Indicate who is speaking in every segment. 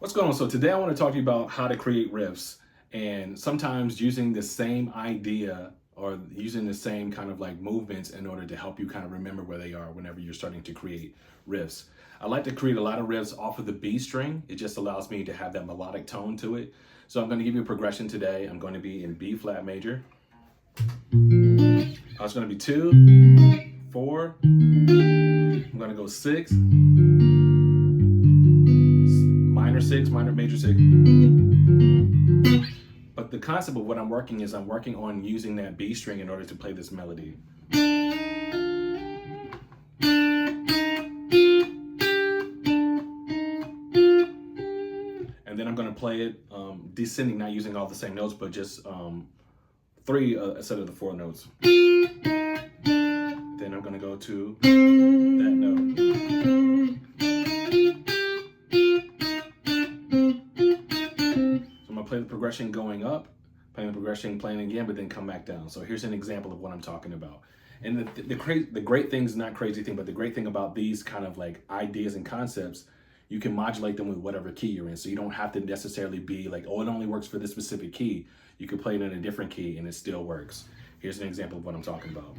Speaker 1: What's going on? So today I want to talk to you about how to create riffs, and sometimes using the same idea or using the same kind of like movements in order to help you kind of remember where they are whenever you're starting to create riffs. I like to create a lot of riffs off of the B string. It just allows me to have that melodic tone to it. So I'm going to give you a progression today. I'm going to be in B flat major. It's going to be 2, 4. I'm going to go 6. Minor 6, major 6. But the concept of what I'm working is I'm working on using that B string in order to play this melody. And then I'm going to play it descending, not using all the same notes, but just 3 instead of the 4 notes. Then I'm going to go to that note. Play the progression going up, playing the progression, playing again, but then come back down. So here's an example of what I'm talking about. And the great thing's not crazy thing, but the great thing about these kind of like ideas and concepts, you can modulate them with whatever key you're in. So you don't have to necessarily be like, oh, it only works for this specific key. You can play it in a different key and it still works. Here's an example of what I'm talking about.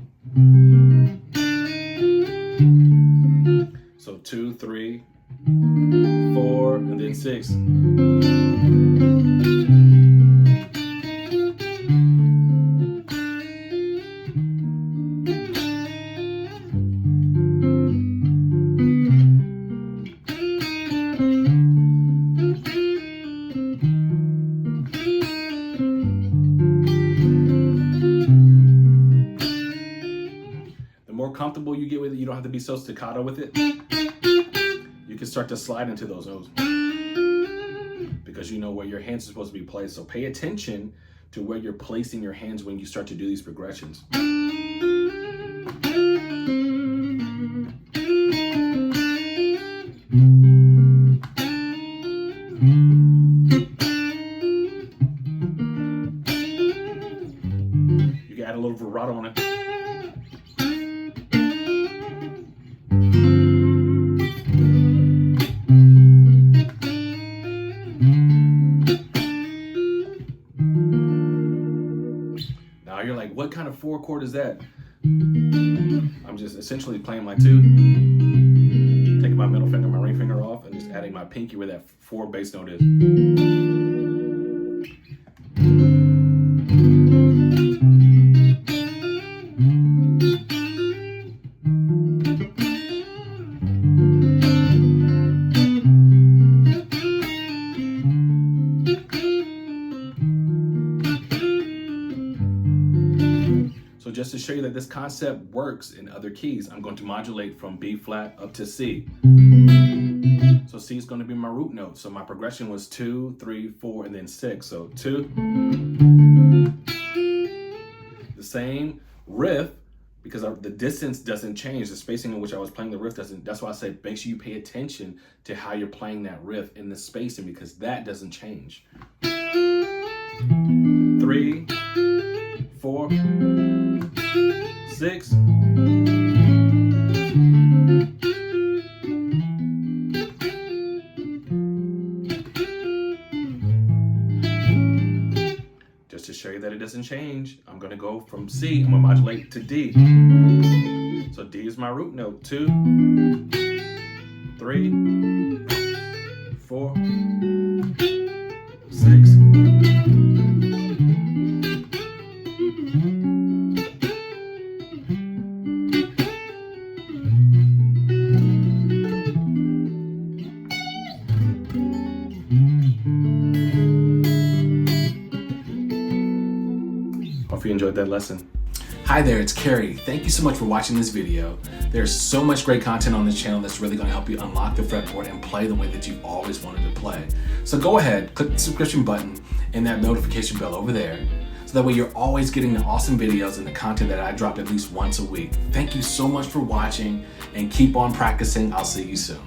Speaker 1: So 2, 3, 4, and then 6. More comfortable you get with it, you don't have to be so staccato with it. You can start to slide into those notes because you know where your hands are supposed to be placed. So pay attention to where you're placing your hands when you start to do these progressions. You can add a little vibrato on it. Now you're like, what kind of 4 chord is that? I'm just essentially playing my 2, taking my middle finger, my ring finger off, and just adding my pinky where that 4 bass note is. So just to show you that this concept works in other keys, I'm going to modulate from B flat up to C. So C is going to be my root note. So my progression was 2, 3, 4, and then 6. So 2. The same riff, because the distance doesn't change. The spacing in which I was playing the riff doesn't. That's why I say make sure you pay attention to how you're playing that riff in the spacing, because that doesn't change. 3, 4, 6. Just to show you that it doesn't change, I'm going to go from C, I'm going to modulate to D. So D is my root note. 2, 3, 4, 6. Hope you enjoyed that lesson.
Speaker 2: Hi there, it's Kerry. Thank you so much for watching this video. There's so much great content on this channel that's really going to help you unlock the fretboard and play the way that you've always wanted to play. So go ahead, click the subscription button and that notification bell over there, so that way you're always getting the awesome videos and the content that I drop at least once a week. Thank you so much for watching and keep on practicing. I'll see you soon.